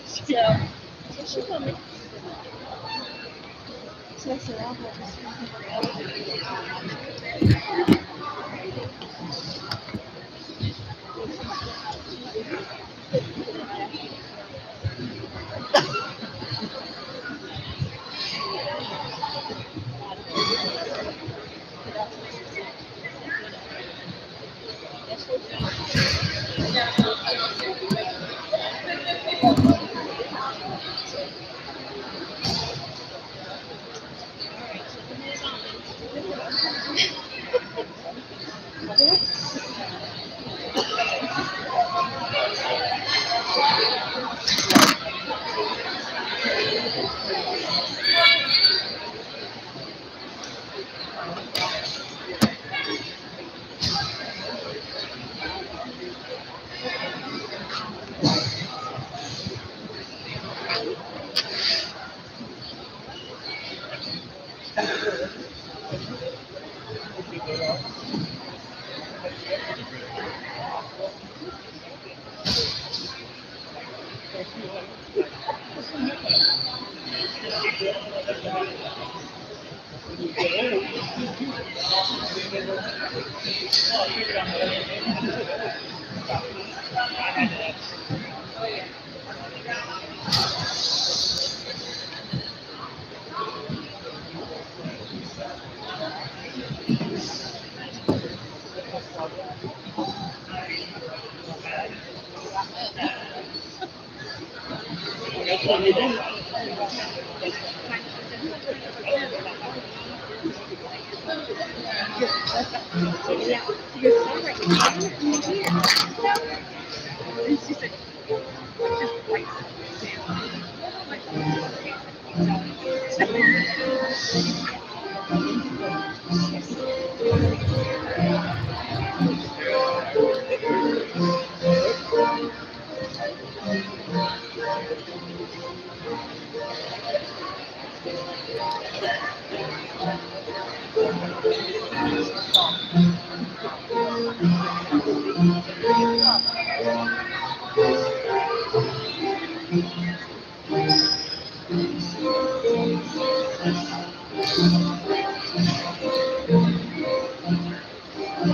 So she told me. So I said, I'll go this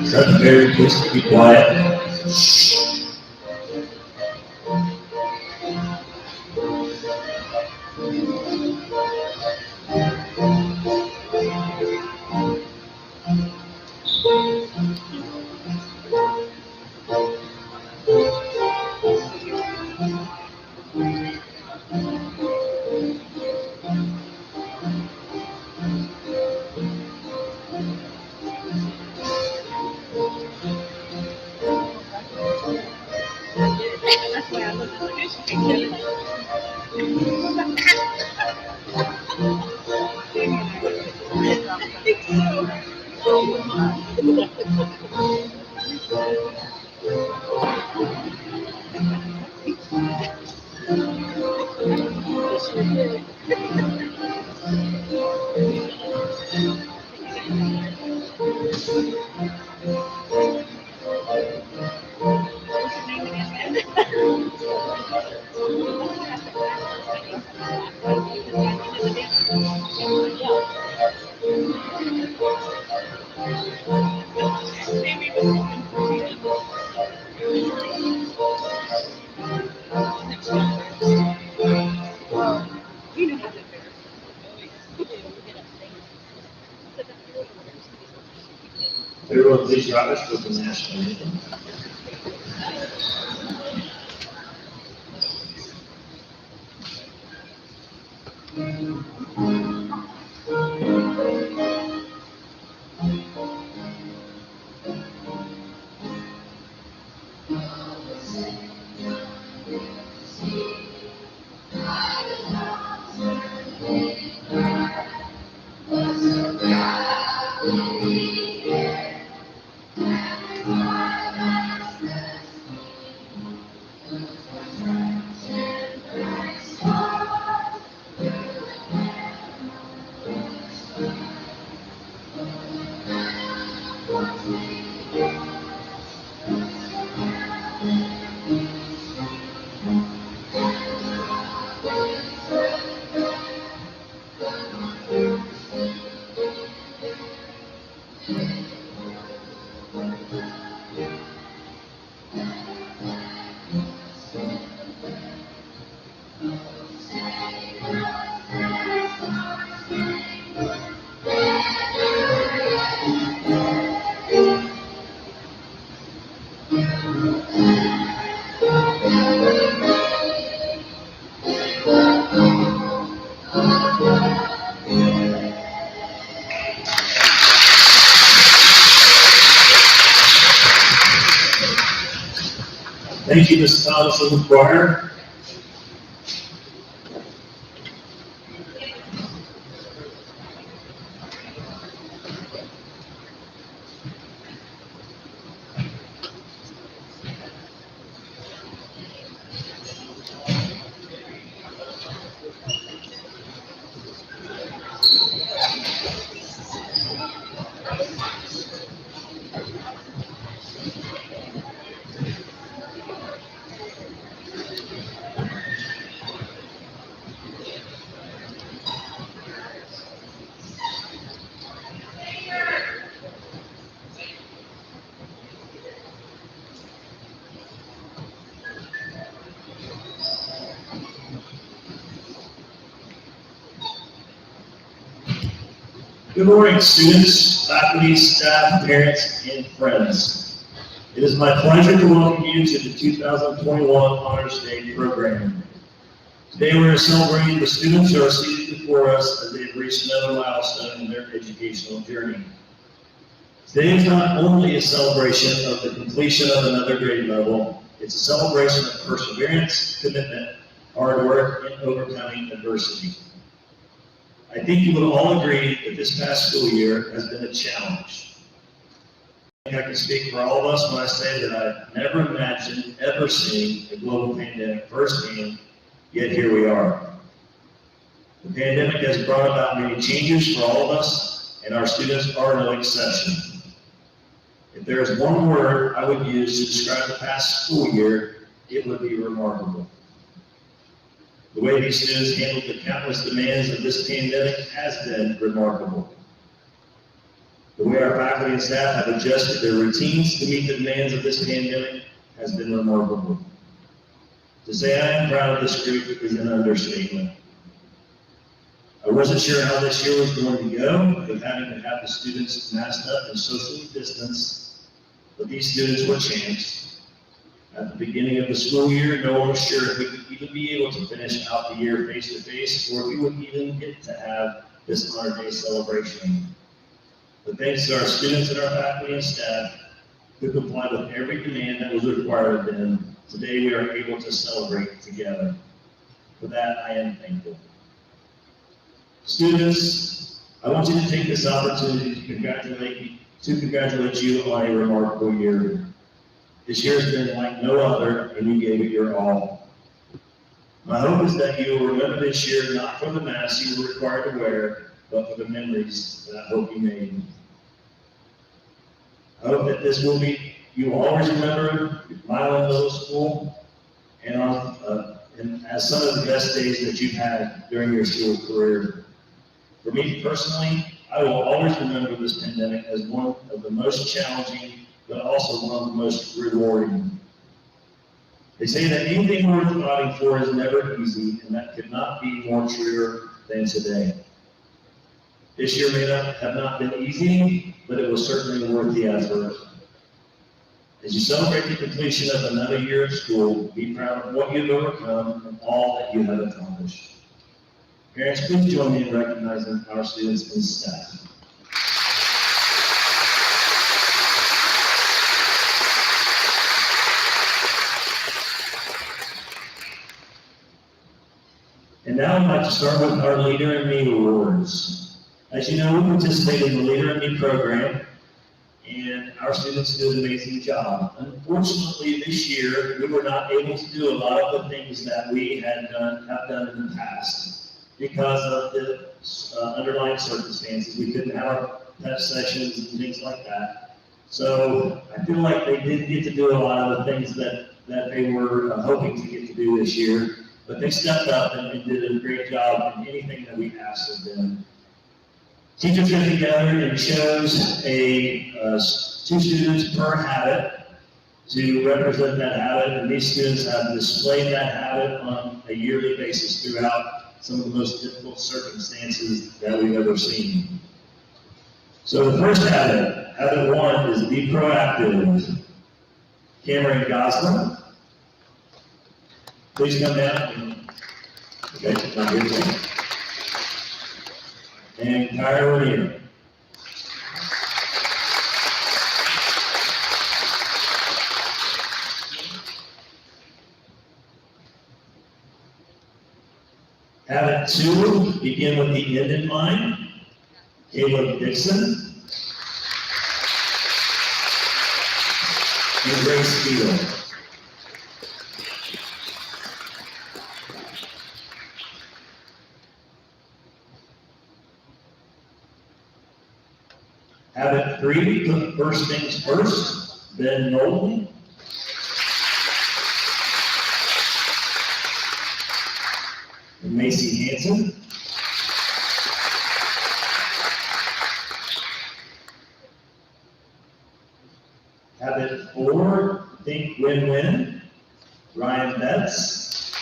Secretary, please be quiet. Everyone, please rise for the national anthem. Thank you, Ms. Thomas and the choir. Good morning, students, faculty, staff, parents, and friends. It is my pleasure to welcome you to the 2021 Honors Day program. Today we are celebrating the students who are seated before us as they have reached another milestone in their educational journey. Today is not only a celebration of the completion of another grade level, it's a celebration of perseverance, commitment, hard work, and overcoming adversity. I think you would all agree that this past school year has been a challenge. I think I can speak for all of us when I say that I've never imagined ever seeing a global pandemic firsthand, yet here we are. The pandemic has brought about many changes for all of us, and our students are no exception. If there is one word I would use to describe the past school year, it would be remarkable. The way these students handled the countless demands of this pandemic has been remarkable. The way our faculty and staff have adjusted their routines to meet the demands of this pandemic has been remarkable. To say I am proud of this group is an understatement. I wasn't sure how this year was going to go, with having to have the students masked up and socially distanced, but these students were champs. At the beginning of the school year, no one was sure if we could even be able to finish out the year face to face, or if we would even get to have this Honor Day celebration. But thanks to our students and our faculty and staff who complied with every demand that was required of them, today we are able to celebrate together. For that, I am thankful. Students, I want you to take this opportunity to congratulate you on a remarkable year. This year has been like no other, and you gave it your all. My hope is that you will remember this year not for the masks you were required to wear, but for the memories that I hope you made. I hope that you will always remember Milan Middle School and as some of the best days that you've had during your school career. For me personally, I will always remember this pandemic as one of the most challenging, but also one of the most rewarding. They say that anything worth fighting for is never easy, and that could not be more true than today. This year may not have been easy, but it was certainly worth the effort. As you celebrate the completion of another year of school, be proud of what you've overcome and all that you have accomplished. Parents, please join me in recognizing our students and staff. And now I'd like to start with our Leader in Me awards. As you know, we participate in the Leader in Me program, and our students do an amazing job. Unfortunately, this year, we were not able to do a lot of the things that we have done in the past because of the underlying circumstances. We couldn't have our pep sessions and things like that. So I feel like they did get to do a lot of the things that they were hoping to get to do this year. But they stepped up and did a great job in anything that we asked of them. Teachers get together and chose two students per habit to represent that habit, and these students have displayed that habit on a yearly basis throughout some of the most difficult circumstances that we've ever seen. So the first habit one, is be proactive. Cameron Goslin. Please come down. Okay, not here today. And Tyra Lanier. Habit 2, begin with the end in mind. Caleb Dixon and Grace Field. Habit 3, put first things first. Ben Nolan. And Macy Hanson. Habit 4, think win-win. Ryan Betts.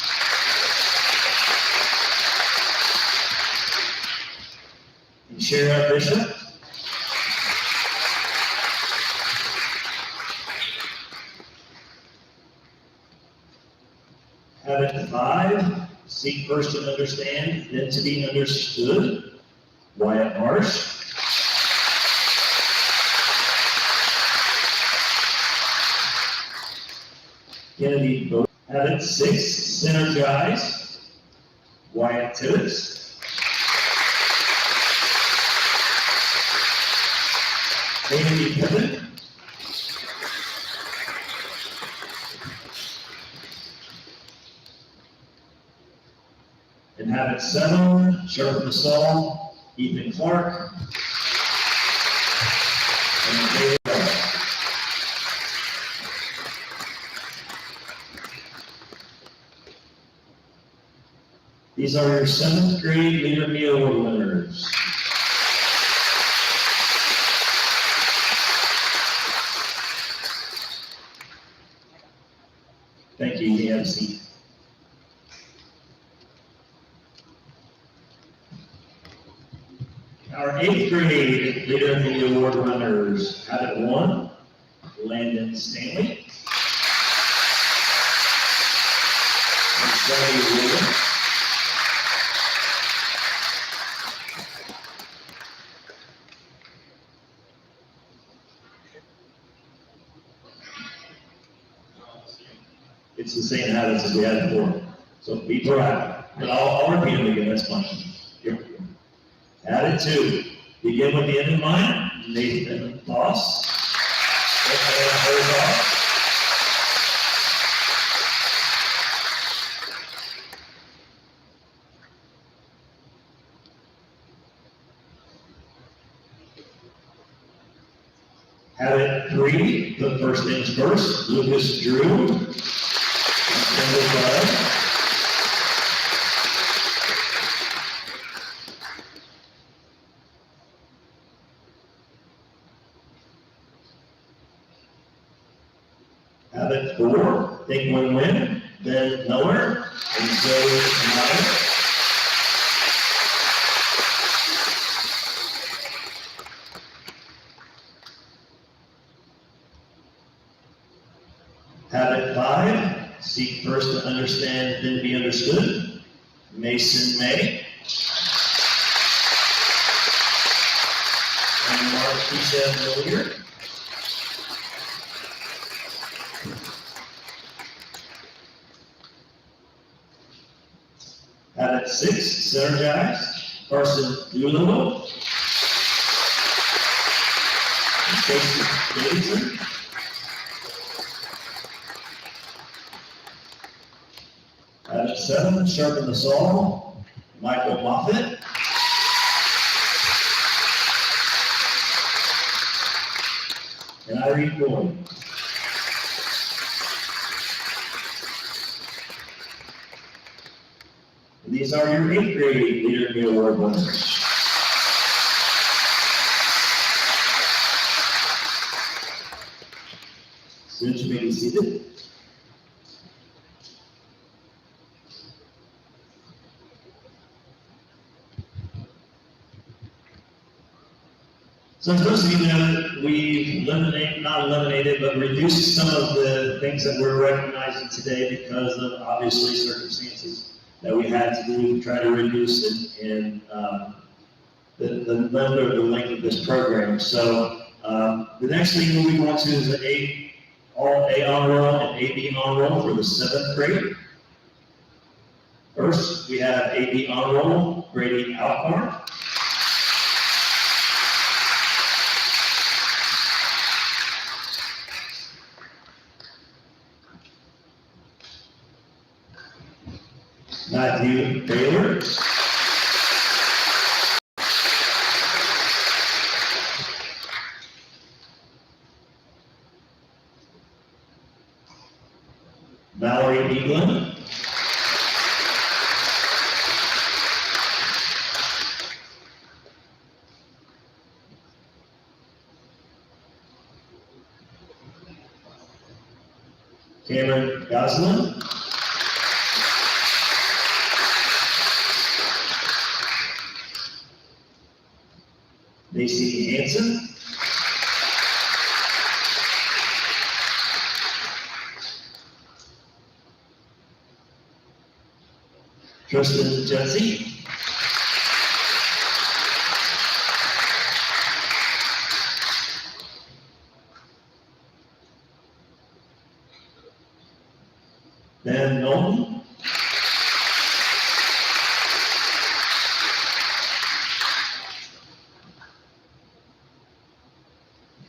And Shara Bishop. Habit 5, seek first to understand, then to be understood. Wyatt Marsh. Kennedy Boat. Habit 6, synergize. Wyatt Tibbs. Amy Pittman. And habit 7, sharpen the saw. Ethan Clark. And David Bell. These are your 7th grade Leader Me Award winners. Thank you, you have a seat. Our 8th grade Leader Me Award winners. Habit 1, Landon Stanley. And Sonny Williams. It's the same habits as we had before. So be proactive. And I'll repeat them again, that's fine. Here. Habit 2, begin with the end in mind. Nathan Boss. Habit 3, put first things first. Lucas Drew. Habit 4, think win-win. Ben Miller and Zoe Meyer. Habit 5, seek first to understand, then be understood. Mason May. And Marquisha Millier. Habit 6, synergize. Carson Doolittle. And Stacy Davidson. Habit 7, sharpen the saw. Michael Moffitt. And Irene Boyd. And these are your 8th grade Leader Me Award winners. Students, you may be seated. So as most of you know, we've not eliminated, but reduced some of the things that we're recognizing today because of obviously circumstances that we had to do to try to reduce it in the length of this program. So the next thing we'll move on to is the A on roll and AB on roll for the 7th grade. First, we have AB Honor Roll, Grady Alcorn. Matthew Baylor. Mallory Eaglin. Cameron Goslin. Macy Hanson. Tristan Jesse. Ben Knowlton.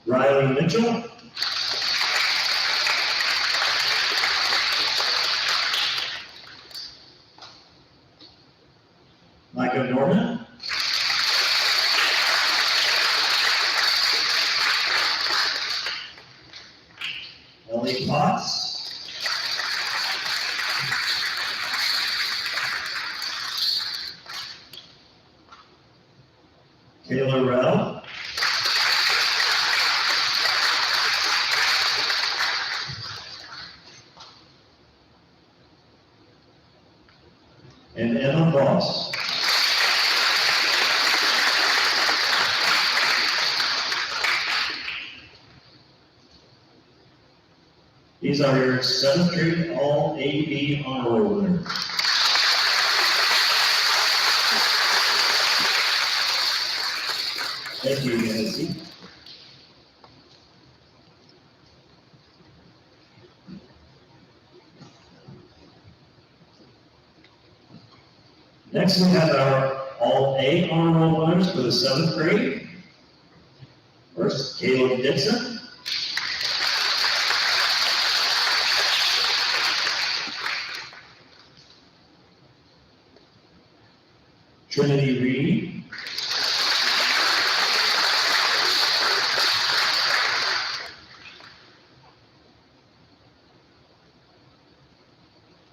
Riley Mitchell. Micah Norman. Ellie Potts. Taylor Rell. And Emma Boss. These are your 7th grade All AB Honor Roll winners. Thank you, Nancy. Next, we have our All A Honor Roll winners for the 7th grade. First, Caleb Dixon. Trinity Reed.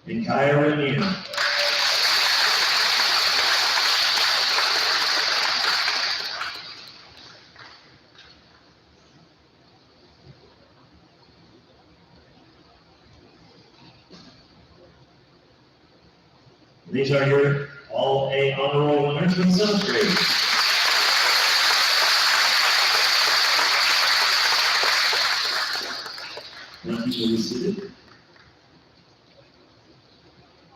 And Kaya Renier. These are your All A Honor Roll winners for the 7th grade. Thank you for being seated.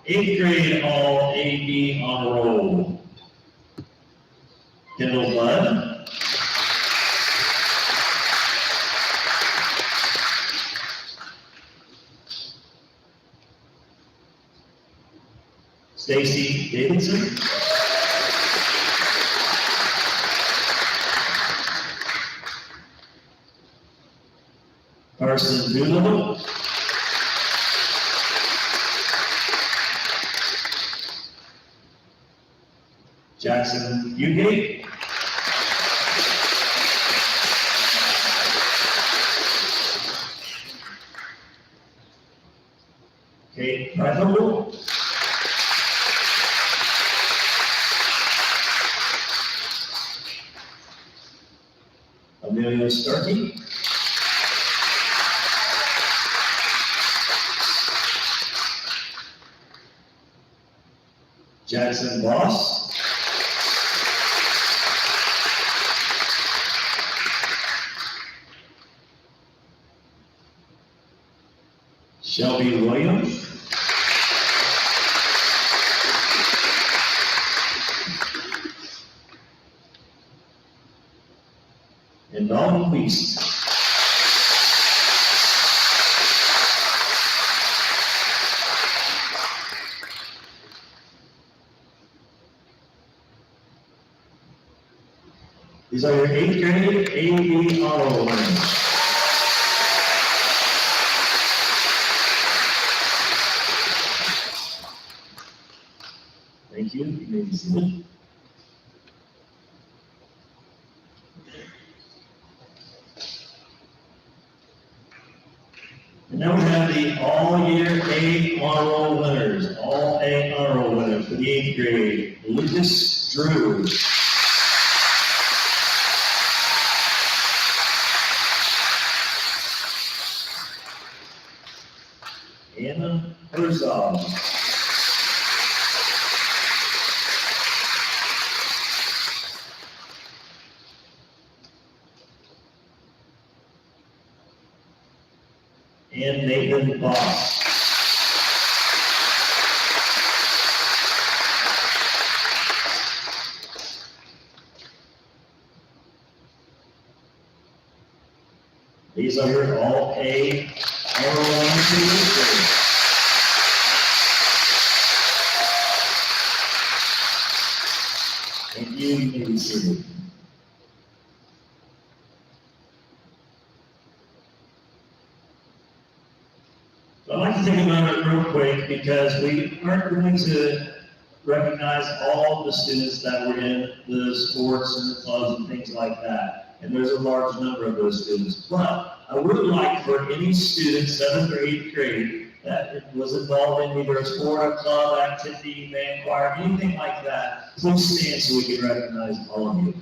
8th grade All AB Honor Roll. Kendall Budd. Stacy Davidson. Carson Doolittle. Jackson Ugate. Kate Rifle. Amelia Starkey. Jackson Ross. Shelby Williams. And Dalton Weiss. These are your 8th grade AP honor roll winners. Thank you. You may be seated. And now we have the all-year A honor roll winners, all A honor roll winners for the 8th grade. Lucas Drew. Anna Herzog. And Nathan Boss. These are your all A honor roll winners. Thank you. You may be seated. So I'd like to take a moment real quick because we aren't going to recognize all the students that were in the sports and the clubs and things like that. And there's a large number of those students. But I would like for any student, 7th or 8th grade, that was involved in either a sport, a club, activity, band, choir, anything like that, please stand so we can recognize all of you.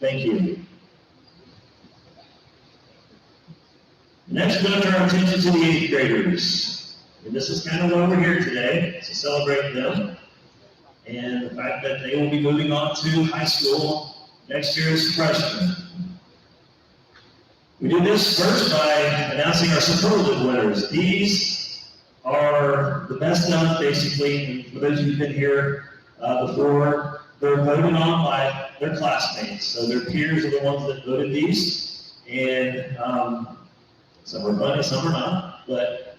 Thank you. Next, we're going to turn our attention to the 8th graders. And this is kind of why we're here today, to celebrate them. And the fact that they will be moving on to high school next year as freshmen. We did this first by announcing our superlative winners. These are the best done, basically. And for those of you who've been here before, they're voted on by their classmates. So their peers are the ones that voted these. And some are funny, some are not. But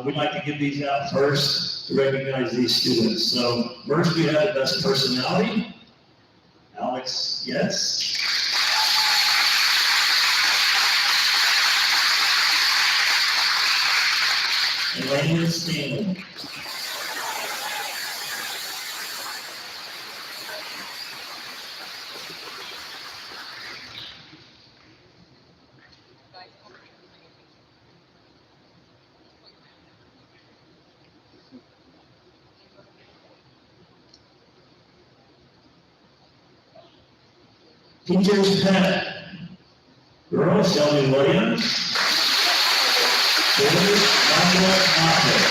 we'd like to give these out first to recognize these students. So first we have the best personality. Alex, yes. Elaine Stanley. Teacher's pet. Girl, Shelby Williams. Boys, Michael Moffitt.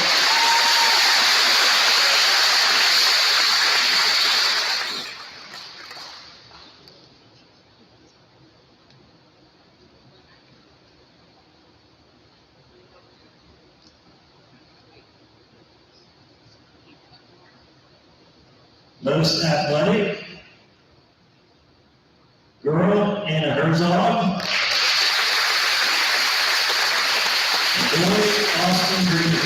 Most athletic. Girl, Anna Herzog. Boy, Austin Green.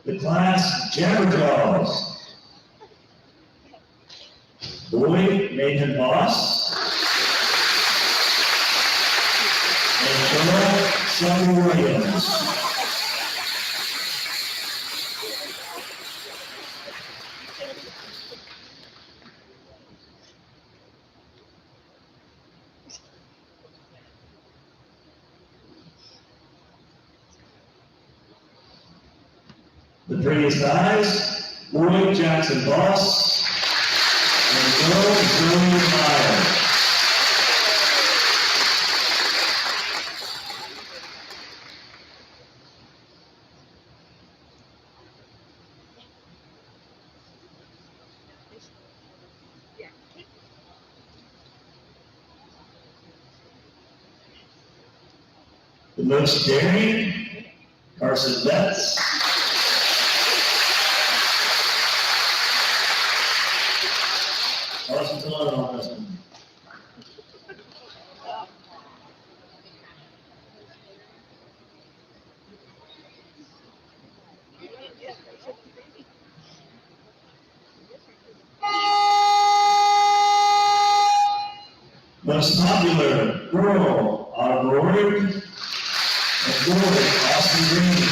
The class Jabberjaws. Boy, Nathan Boss. And girl, Shelby Williams. The prettiest eyes, Roy Jackson Boss, and girl Zoe Meyer. The most daring, Carson Betts. Carson's alone on this one. Most popular girl, Aurora, and boy, Austin Green.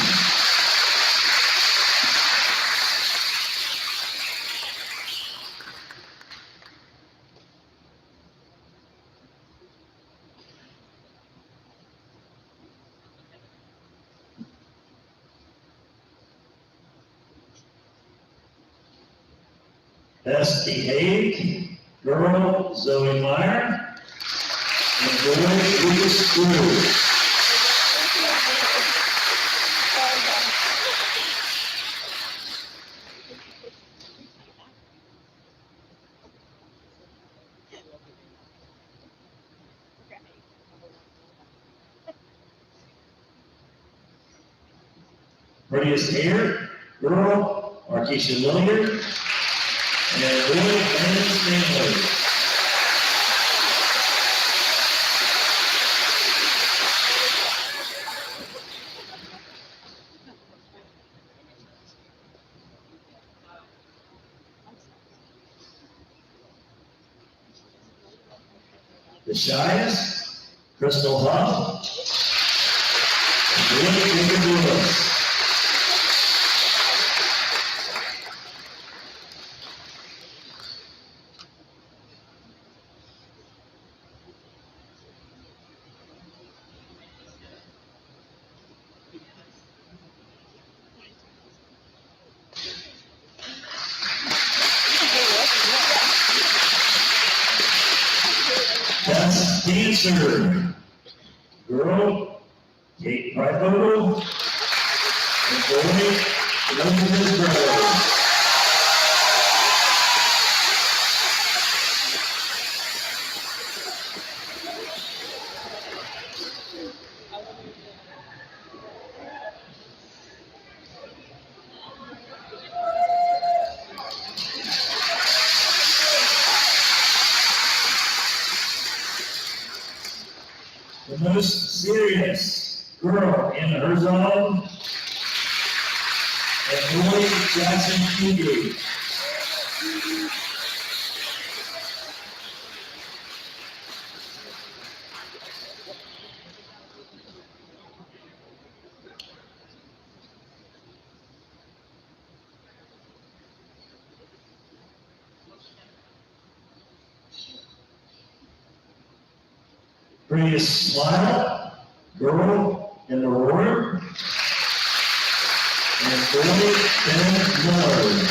Best behaved girl, Zoe Meyer, and boy, Lucas Cruz. Prettiest hair, girl, Markeisha Milligan, and boy, Brandon Stanley. The shyest, Crystal Huff, and boy, Jacob Lewis. Best dancer, girl, Kate Pryfogle, and boy, Elizabeth Brothers. The most serious girl in her zone, and boy, Jackson Fugate. Prettiest smile, girl in the roar, and boy, Ben Miller.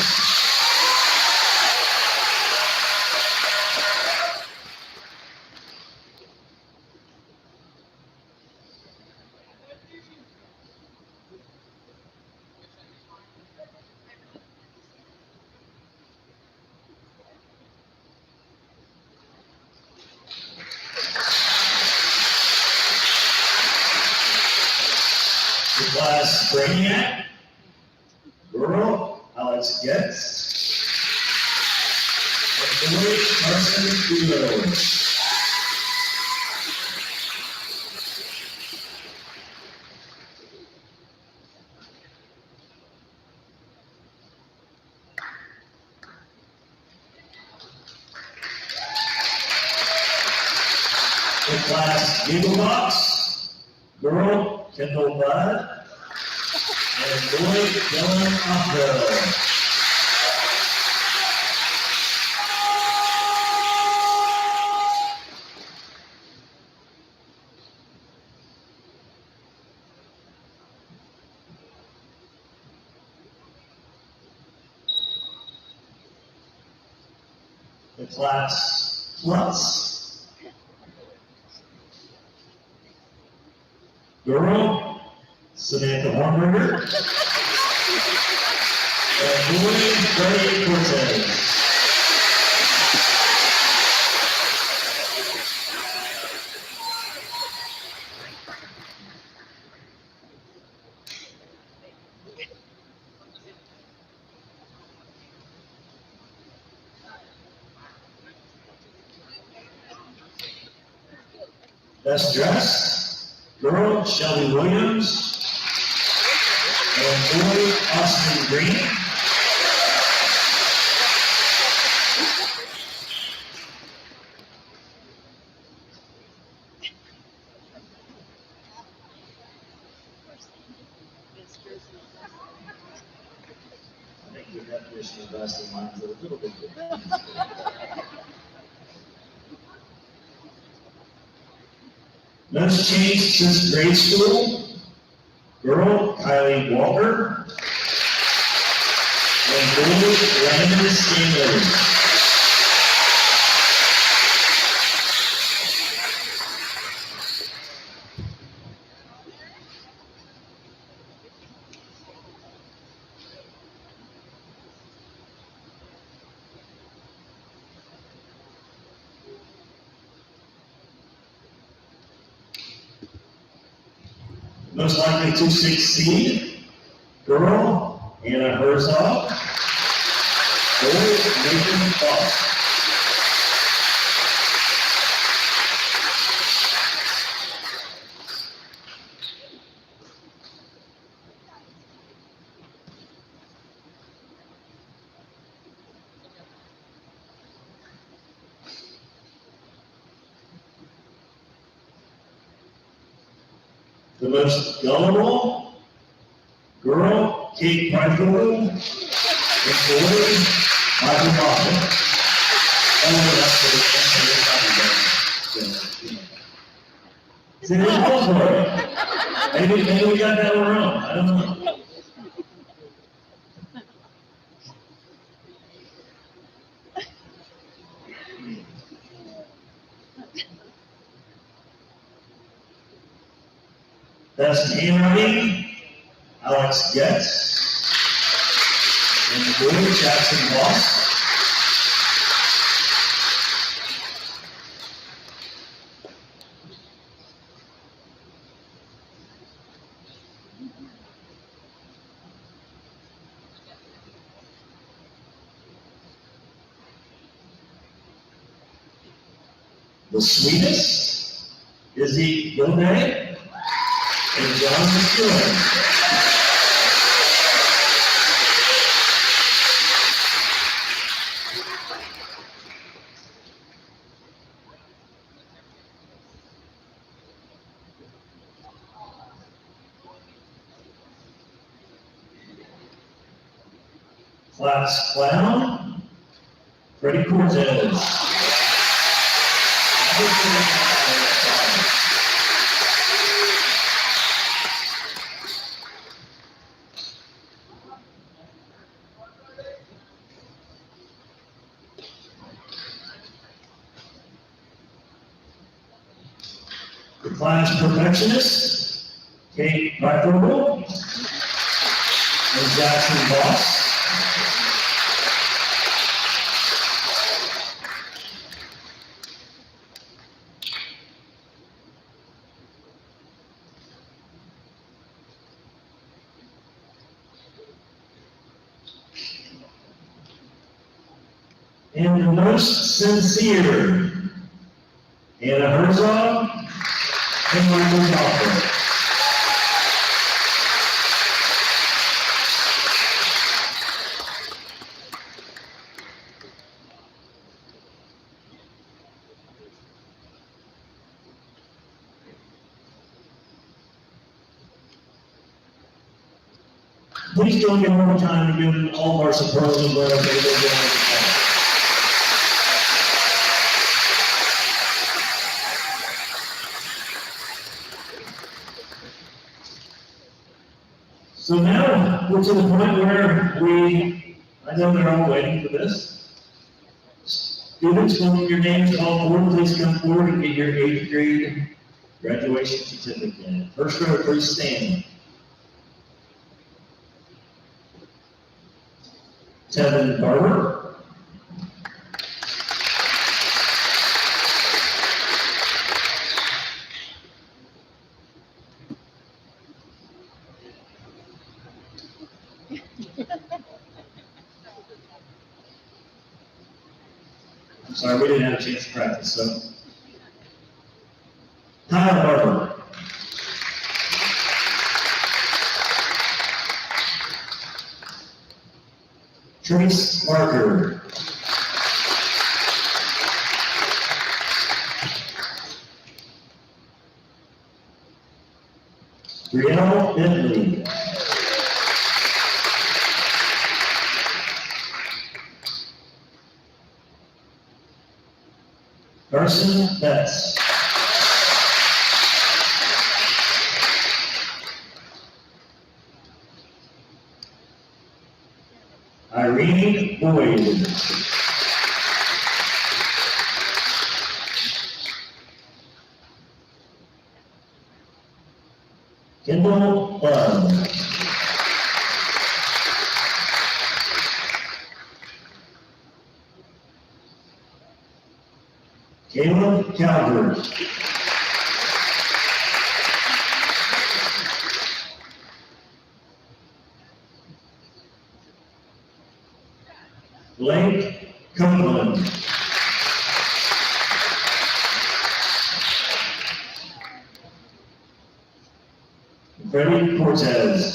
The class Brainiac, girl, Alex Getz, and boy, Carson Duo. The class Giggle Box, girl, Kendall Budd, and boy, Dylan Offell. The class Plus, girl, Samantha Hornberger, and boy, Freddie Cortez. Best dressed, girl, Shelby Williams, and boy, Austin Green. I think your definition of best and mine's a little bit different. Most changed since grade school, girl, Kylie Walker, and boy, Landon Stanley. Most likely to succeed, girl, Anna Herzog, boy, Nathan Foss. The most gullible, girl, Kate Preifel, and boy, Michael Hoffman. See, there's one for it. Maybe we got that one wrong. I don't know. Best handwriting, Alex Getz, and boy, Jackson Moss. The sweetest, Izzy Gilday, and John McEwen. Class clown, Freddie Cortez. The class perfectionist, Kate Preifel, and Jackson Boss. And the most sincere, Anna Herzog and Michael Hoffman. Please don't get more time to give all of our superlative letters. So now we're to the point where I know they're all waiting for this. Students, when your name is called forward, please come forward and get your 8th grade graduation certificate. First row, please stand. Tevin Barber. I'm sorry, we didn't have a chance to practice, so. Tyler Barber. Trace Barker. Brielle Bentley. Carson Betts. Irene Boyd. Kendall Bund. Caleb Calvert. Blake Copeland. Freddie Cortez.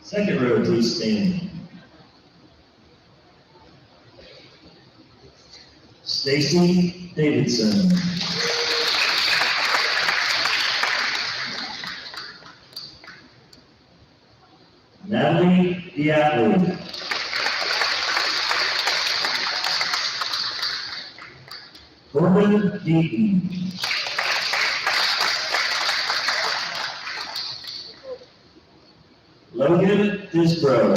Second row, please stand. Stacy Davidson. Natalie Diablo. Corbin Deaton. Logan Disbro.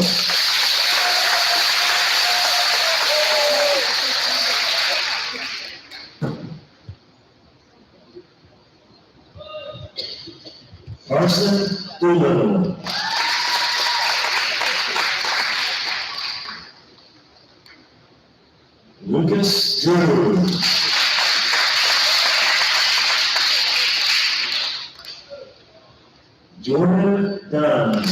Carson Doolittle. Lucas Drew. Jordan Dunn.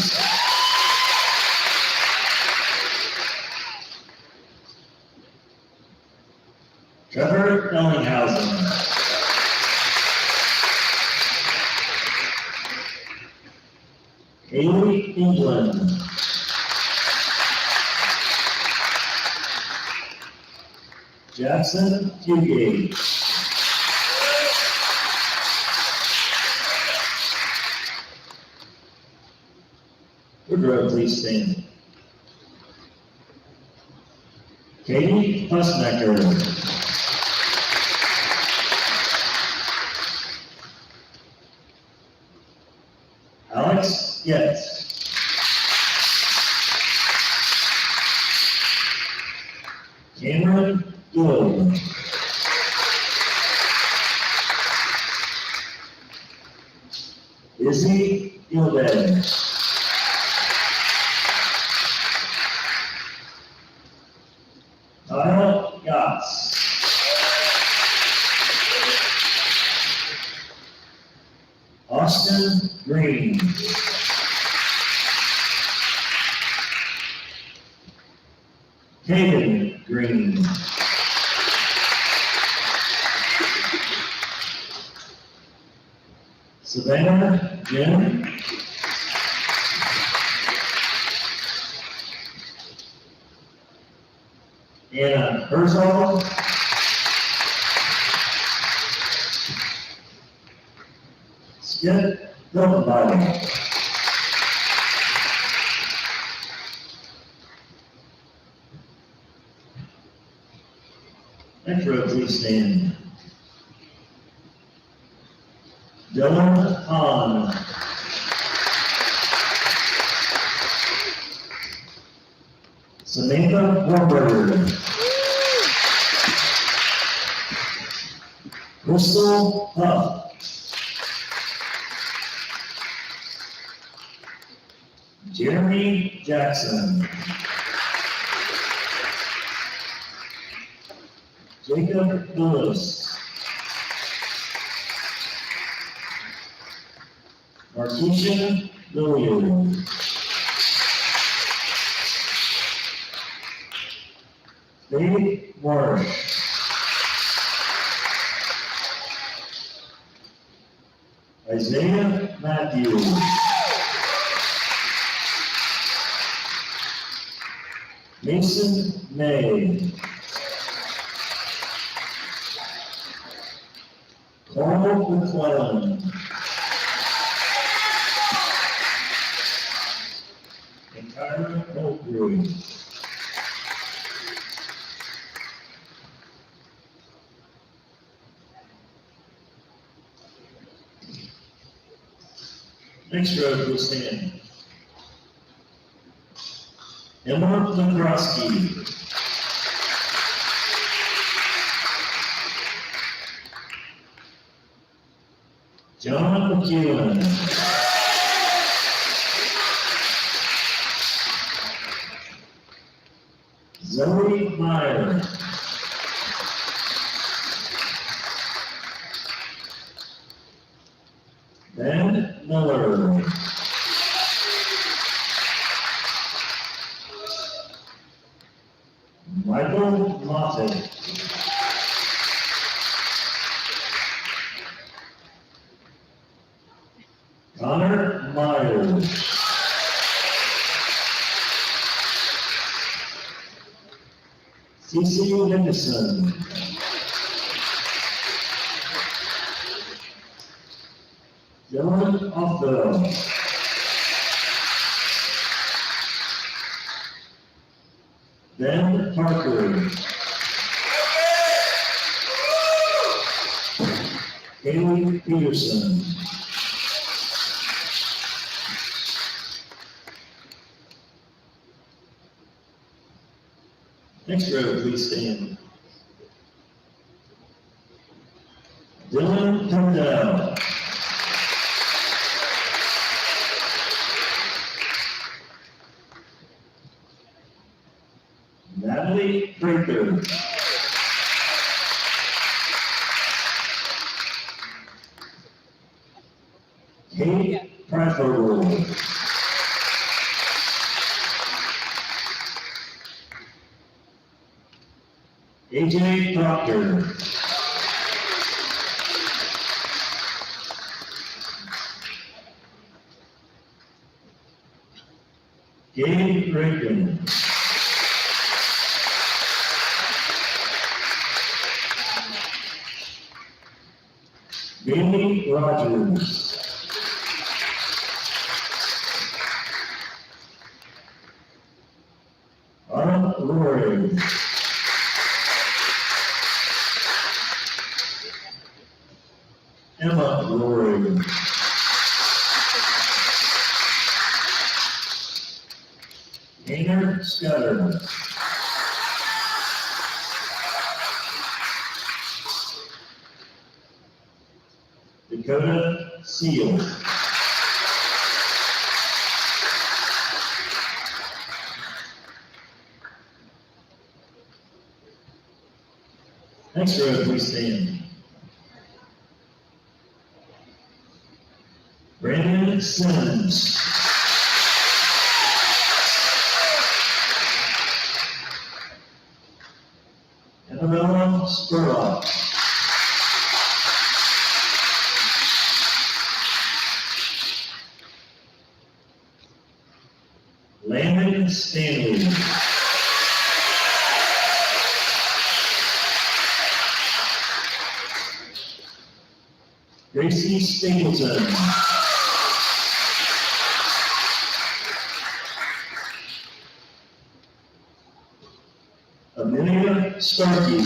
Trevor Ellinghausen. Haley England. Jackson Fugate. Woodrow, please stand. Katie Fussnecker. Alex Getz. Cameron Gould. Izzy Gilday. Kyle Yachts. Austin Green. Kaden Green. Savannah Jim. Anna Herzog. Skip Hildenbottom. Next row, please stand. Dylan Hahn. Samantha Warburger. Crystal Huff. Jeremy Jackson. Jacob Lewis. Markeisha Williams. Faith Marsh. Isaiah Matthews. Mason May. Carl McClellan. And Kyra Oakwood. Next row, please stand. Emma Lekrosky. John McEwen. Zoe Meyer. Ben Miller. Michael Moffett. Connor Myers. Cece Henderson. Dylan Offell. Ben Parker. Haley Peterson. Next row, please stand. Dylan Tundell. Natalie Prather. Kate Prather. AJ Proctor. Gabe Rankin. Bailey Rogers. Anna Rory. Emma Rory. Ainer Scudder. Dakota Seal. Next row, please stand. Brandon Simmons. Annabella Spurlock. Landon Stanley. Gracie Stapleton. Amelia Starkey.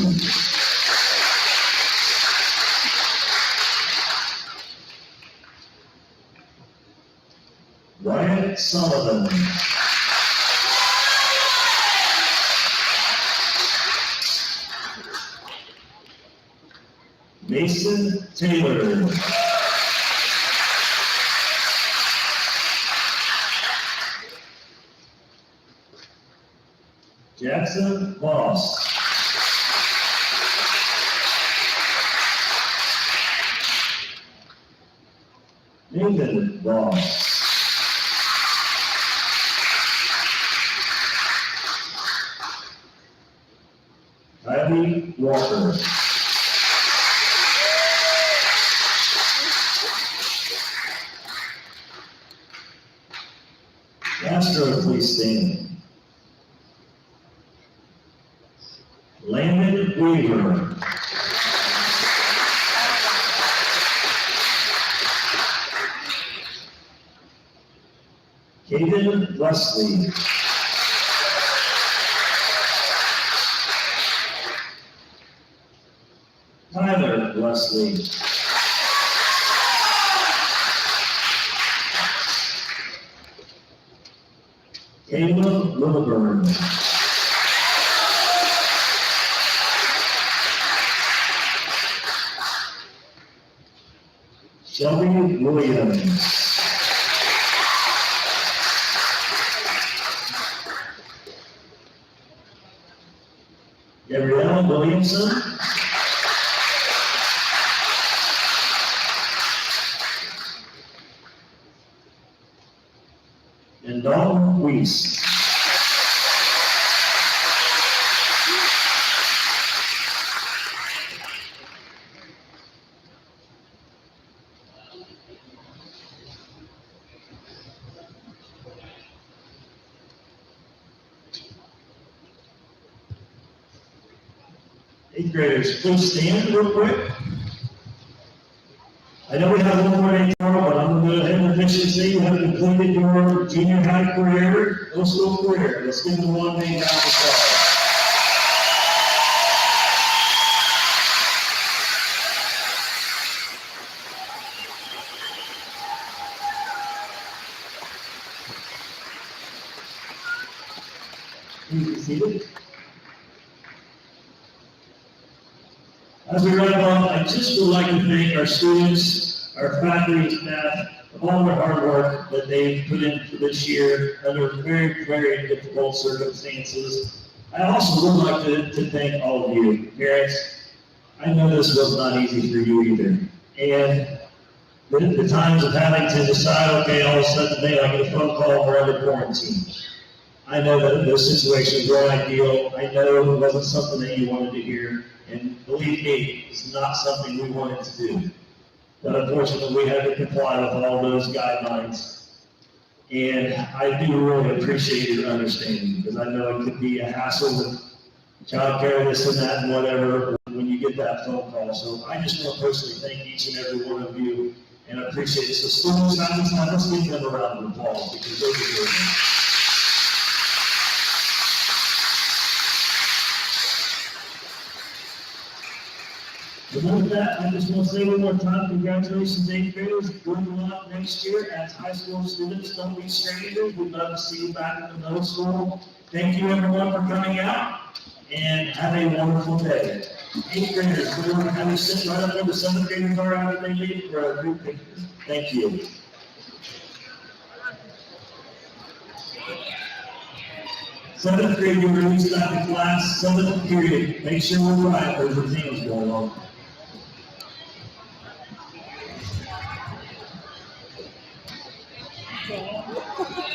Ryan Sullivan. Mason Taylor. Jackson Moss. Nathan Ross. Walker. Castro, please stand. Landon Weaver. Caden Wesley. Tyler Wesley. Caleb Lilburn. Shelby Williams. Gabrielle Williamson. And Dalton Weiss. Eighth graders, please stand real quick. I know we have one more day tomorrow, but I'm going to go ahead and officially say you have completed your junior high career, middle school career. Let's give them one day round of applause. Please be seated. As we wrap up, I just would like to thank our students, our faculty and staff, for all their hard work that they've put in for this year under very, very difficult circumstances. I also would like to thank all of you, parents. I know this was not easy for you either. And the times of having to decide, okay, all of a sudden today I get a phone call, we're under quarantine. I know that those situations weren't ideal. I know it wasn't something that you wanted to hear. And believe me, it's not something we wanted to do. But unfortunately, we had to comply with all those guidelines. And I do really appreciate your understanding, because I know it could be a hassle with childcare, this and that, and whatever, when you get that phone call. So I just want to personally thank each and every one of you, and I appreciate it. So students, let's give them a round of applause, because they're doing it. And with that, I just want to say one more time, congratulations, eighth graders. Good luck next year as high school students. Don't be strangers. We'd love to see you back in the middle school. Thank you, everyone, for coming out, and have a wonderful day. Eighth graders, we want to have you sit right up where the seventh graders are after they leave for a group picture. Thank you. Seventh grade, you released back to class, seventh period. Make sure we're right, there's a things going on. Okay.